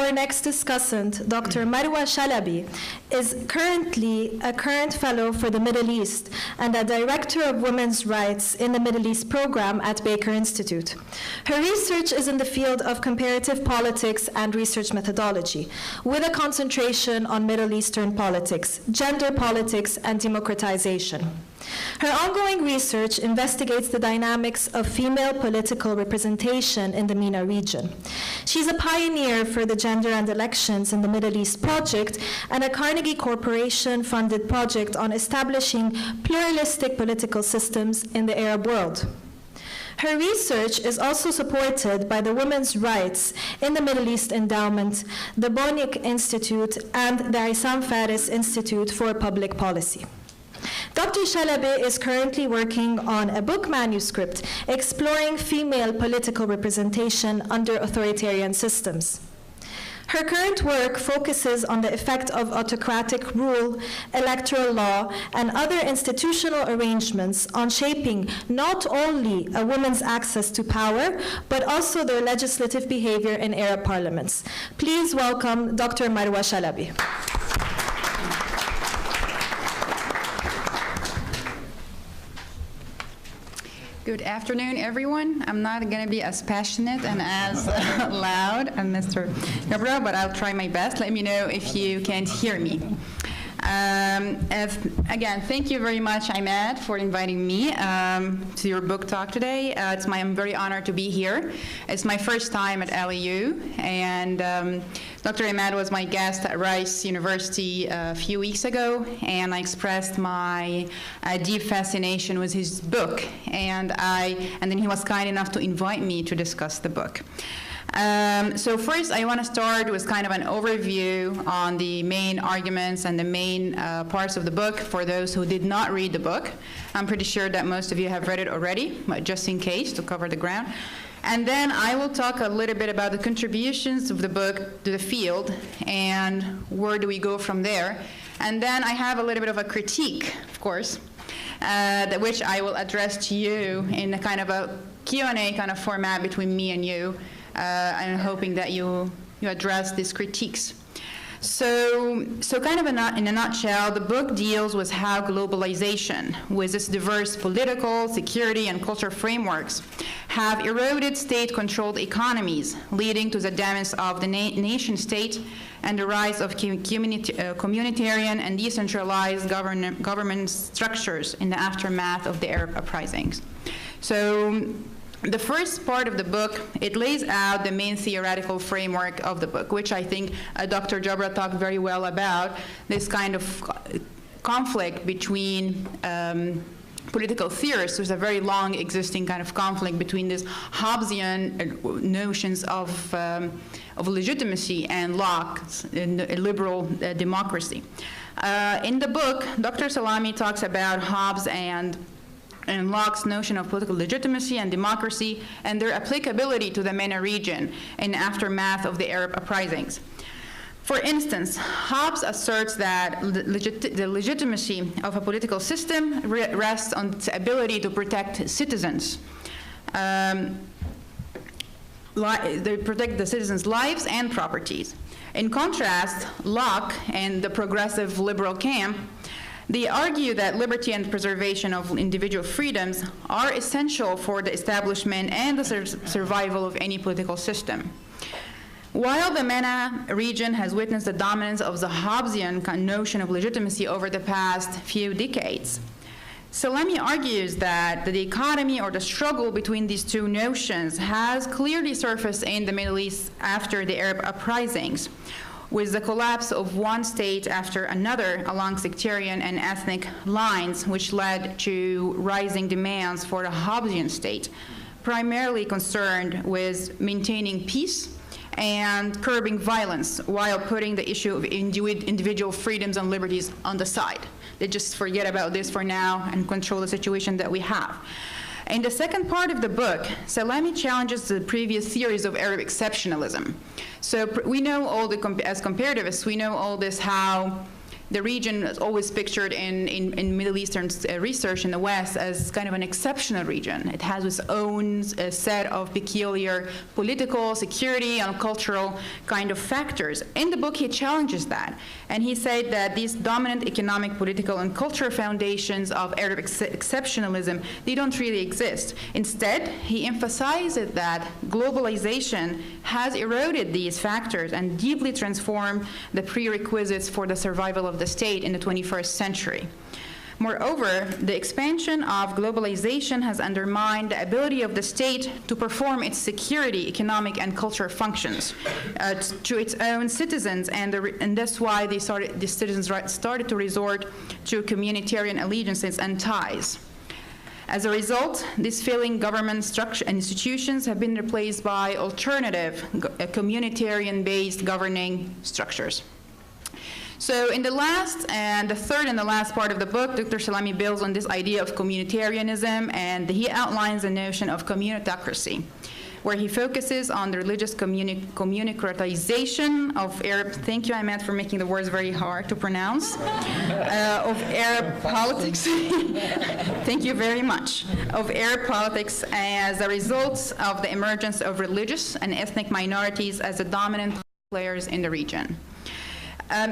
our next discussant, Dr. Marwa Shalaby, is currently a current fellow for the Middle East and a director of women's rights in the Middle East program at Baker Institute. Her research is in the field of comparative politics and research methodology, with a concentration on Middle Eastern politics, gender politics, and democratization. Her ongoing research investigates the dynamics of female political representation in the MENA region. She's a pioneer for the Gender and Elections in the Middle East project and a Carnegie Corporation-funded project on establishing pluralistic political systems in the Arab world. Her research is also supported by the Women's Rights in the Middle East Endowment, the Bonik Institute, and the Issam Faris Institute for Public Policy. Dr. Shalaby is currently working on a book manuscript exploring female political representation under authoritarian systems. Her current work focuses on the effect of autocratic rule, electoral law, and other institutional arrangements on shaping not only a woman's access to power, but also their legislative behavior in Arab parliaments. Please welcome Dr. Marwa Shalaby. Good afternoon, everyone. I'm not going to be as passionate and as loud as Mr. Gabra, but I'll try my best. Let me know if you can't hear me. Again, thank you very much, Imad, for inviting me to your book talk today. I'm very honored to be here. It's my first time at LEU, and Dr. Imad was my guest at Rice University a few weeks ago, and I expressed my deep fascination with his book, and then he was kind enough to invite me to discuss the book. So first, I want to start with kind of an overview on the main arguments and the main parts of the book for those who did not read the book. I'm pretty sure that most of you have read it already, but just in case, to cover the ground. And then I will talk a little bit about the contributions of the book to the field and where do we go from there. And then I have a little bit of a critique, of course, which I will address to you in a kind of a Q&A kind of format between me and you. I'm hoping that you address these critiques. So kind of in a nutshell, the book deals with how globalization, with its diverse political, security, and cultural frameworks, have eroded state-controlled economies, leading to the demise of the nation-state and the rise of communitarian and decentralized government structures in the aftermath of the Arab uprisings. So the first part of the book, it lays out the main theoretical framework of the book, which I think Dr. Jabra talked very well about, this kind of conflict between political theorists. There's a very long existing kind of conflict between these Hobbesian notions of legitimacy and Locke's liberal democracy. In the book, Dr. Salamey talks about Hobbes and Locke's notion of political legitimacy and democracy and their applicability to the MENA region in the aftermath of the Arab uprisings. For instance, Hobbes asserts that the legitimacy of a political system rests on its ability to protect citizens. They protect the citizens' lives and properties. In contrast, Locke and the progressive liberal camp, they argue that liberty and preservation of individual freedoms are essential for the establishment and the survival of any political system. While the MENA region has witnessed the dominance of the Hobbesian notion of legitimacy over the past few decades, Salamey argues that the economy or the struggle between these two notions has clearly surfaced in the Middle East after the Arab uprisings, with the collapse of one state after another along sectarian and ethnic lines, which led to rising demands for the Hobbesian state, primarily concerned with maintaining peace and curbing violence while putting the issue of individual freedoms and liberties on the side. They just forget about this for now and control the situation that we have. In the second part of the book, Salamey challenges the previous theories of Arab exceptionalism. So we know all as comparativists, we know all this how the region is always pictured in Middle Eastern research in the West as kind of an exceptional region. It has its own set of peculiar political, security, and cultural kind of factors. In the book, he challenges that. And he said that these dominant economic, political, and cultural foundations of Arab exceptionalism, they don't really exist. Instead, he emphasizes that globalization has eroded these factors and deeply transformed the prerequisites for the survival of the state in the 21st century. Moreover, the expansion of globalization has undermined the ability of the state to perform its security, economic, and cultural functions to its own citizens, and that's why the citizens started to resort to communitarian allegiances and ties. As a result, these failing government structure and institutions have been replaced by alternative, communitarian-based governing structures. So in the third and the last part of the book, Dr. Salamey builds on this idea of communitarianism, and he outlines the notion of communitocracy, where he focuses on the religious communitocratization of Arab, thank you, Imad, for making the words very hard to pronounce, of Arab politics, thank you very much, of Arab politics as a result of the emergence of religious and ethnic minorities as the dominant players in the region.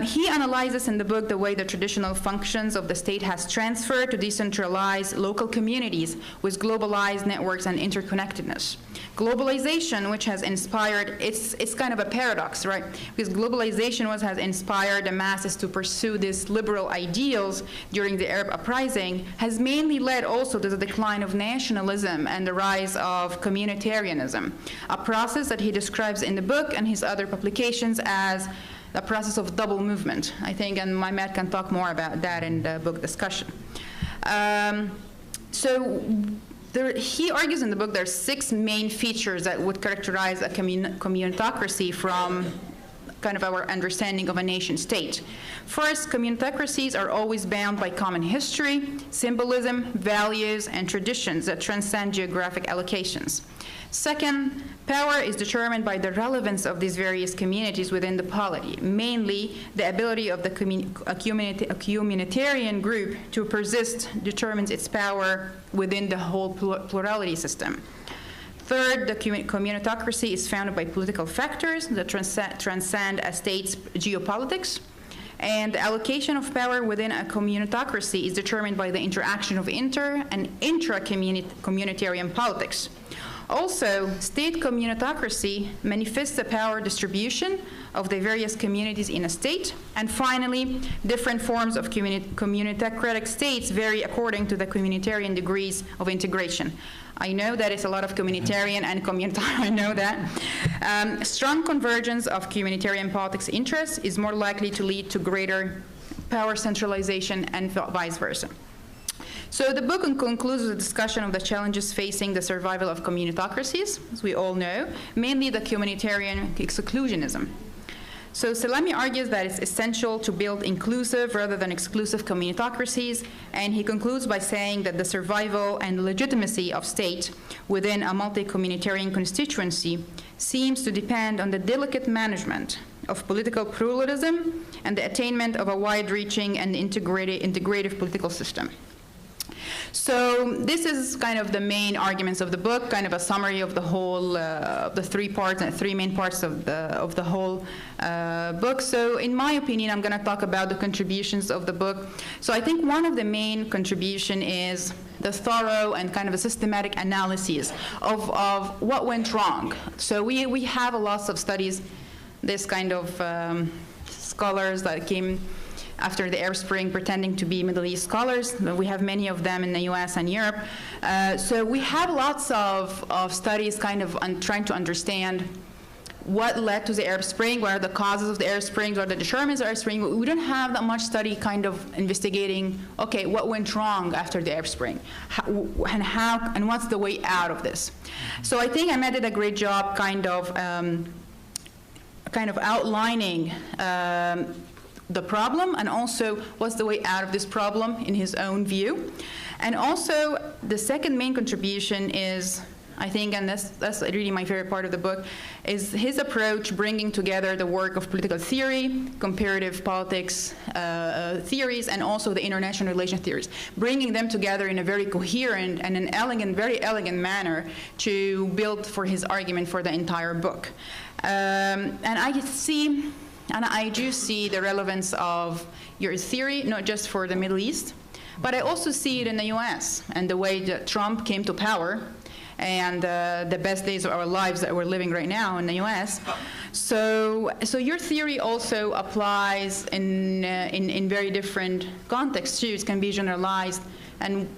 He analyzes in the book the way the traditional functions of the state has transferred to decentralized local communities with globalized networks and interconnectedness. Globalization, which has inspired, it's kind of a paradox, right? Because globalization has inspired the masses to pursue these liberal ideals during the Arab uprising, has mainly led also to the decline of nationalism and the rise of communitarianism, a process that he describes in the book and his other publications as the process of double movement, I think, and Imad can talk more about that in the book discussion. He argues in the book there are 6 main features that would characterize a communitocracy from kind of our understanding of a nation state. First, communitocracies are always bound by common history, symbolism, values, and traditions that transcend geographic allocations. Second, power is determined by the relevance of these various communities within the polity. Mainly, the ability of a communitarian group to persist determines its power within the whole plurality system. Third, the communitocracy is founded by political factors that transcend a state's geopolitics. And the allocation of power within a communitocracy is determined by the interaction of inter- and intra-communitarian politics. Also, state communitocracy manifests the power distribution of the various communities in a state. And finally, different forms of communitocratic states vary according to the communitarian degrees of integration. I know that it's a lot of communitarian and communitarian, I know that. Strong convergence of communitarian politics interests is more likely to lead to greater power centralization and vice versa. So the book concludes with a discussion of the challenges facing the survival of communitocracies, as we all know, mainly the communitarian exclusionism. So Salamey argues that it's essential to build inclusive rather than exclusive communitocracies, and he concludes by saying that the survival and legitimacy of state within a multi-communitarian constituency seems to depend on the delicate management of political pluralism and the attainment of a wide-reaching and integrative political system. So this is kind of the main arguments of the book, kind of a summary of the whole, the 3 parts and 3 main parts of the whole book. So in my opinion, I'm going to talk about the contributions of the book. So I think one of the main contribution is the thorough and kind of a systematic analysis of what went wrong. So we have lots of studies, this kind of scholars that came after the Arab Spring pretending to be Middle East scholars. We have many of them in the US and Europe. So we have lots of studies kind of trying to understand what led to the Arab Spring, what are the causes of the Arab Spring, what are the determinants of the Arab Spring. We don't have that much study kind of investigating, okay, what went wrong after the Arab Spring, and what's the way out of this. So I think Imad did a great job kind of outlining the problem, and also what's the way out of this problem in his own view. And also, the second main contribution is, I think, and that's really my favorite part of the book, is his approach bringing together the work of political theory, comparative politics theories, and also the international relations theories, bringing them together in a very coherent and an elegant, very elegant manner to build for his argument for the entire book. And I do see the relevance of your theory, not just for the Middle East, but I also see it in the US and the way that Trump came to power and the best days of our lives that we're living right now in the US. So your theory also applies in very different contexts too. It can be generalized, and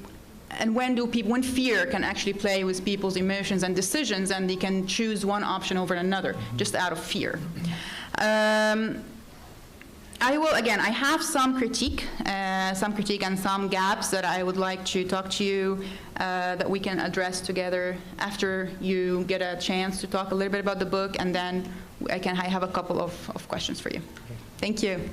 when fear can actually play with people's emotions and decisions, and they can choose one option over another just out of fear. I have some critique and some gaps that I would like to talk to you that we can address together after you get a chance to talk a little bit about the book, and then I have a couple of questions for you. Thank you.